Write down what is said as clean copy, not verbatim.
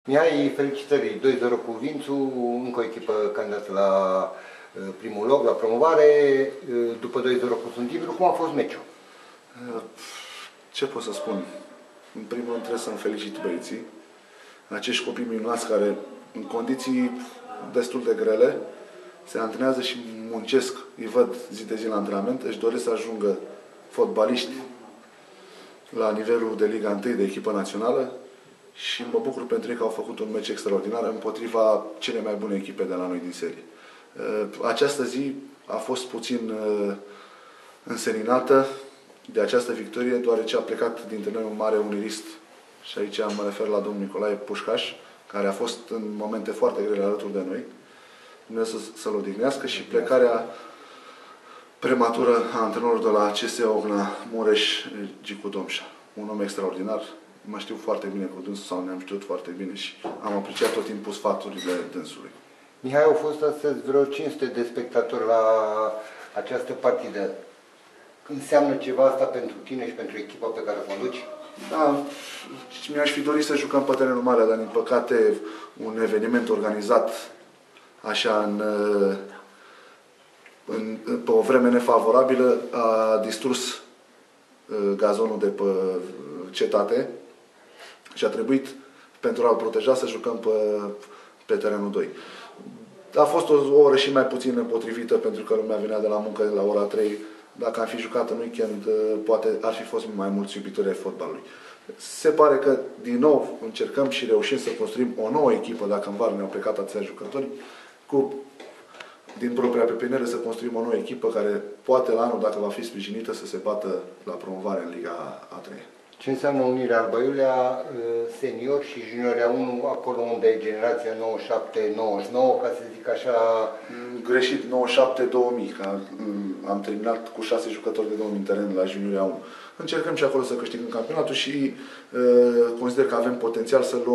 Mihai, felicitări, 2-0 cu Vințu, încă o echipă candidată la primul loc, la promovare, după 2-0 cu Sântibru. Cum a fost meciul? Ce pot să spun? În primul rând trebuie să-mi felicit băieții, acești copii minunați care, în condiții destul de grele, se antrenează și muncesc, îi văd zi de zi la antrenament, își doresc să ajungă fotbaliști la nivelul de Liga 1, de echipă națională, și mă bucur pentru ei că au făcut un meci extraordinar împotriva cele mai bune echipe de la noi din serie. Această zi a fost puțin înseninată de această victorie, deoarece a plecat dintre noi un mare unirist, și aici mă refer la domnul Nicolae Pușcaș, care a fost în momente foarte grele alături de noi. Dumnezeu să-l odihnească, și plecarea prematură a antrenorului de la CS Ogna Mureș, Gicu Domșa. Un om extraordinar. Mă știu foarte bine cu dânsul, sau ne-am știut foarte bine și am apreciat tot timpul sfaturile dânsului. Mihai, au fost astăzi vreo 500 de spectatori la această partidă. Înseamnă ceva asta pentru tine și pentru echipa pe care o conduci? Da, mi-aș fi dorit să jucăm pe terenul mare, dar din păcate un eveniment organizat așa pe o vreme nefavorabilă a distrus gazonul de pe cetate și a trebuit, pentru a-l proteja, să jucăm pe terenul 2. A fost o oră și mai puțin nepotrivită, pentru că lumea venea de la muncă la ora 3. Dacă am fi jucat în weekend, poate ar fi fost mai mulți iubitori ai fotbalului. Se pare că, din nou, încercăm și reușim să construim o nouă echipă, dacă în vară ne-au plecat atâția jucători, din propria pepinere să construim o nouă echipă care poate la anul, dacă va fi sprijinită, să se bată la promovare în Liga A3. Ce înseamnă unirea Alba Iulia senior și junioria 1, acolo unde e generația 97-99, ca să zic așa? Greșit, 97-2000, că am terminat cu 6 jucători de 2000 în teren la junioria 1. Încercăm și acolo să câștigăm campionatul și consider că avem potențial să luăm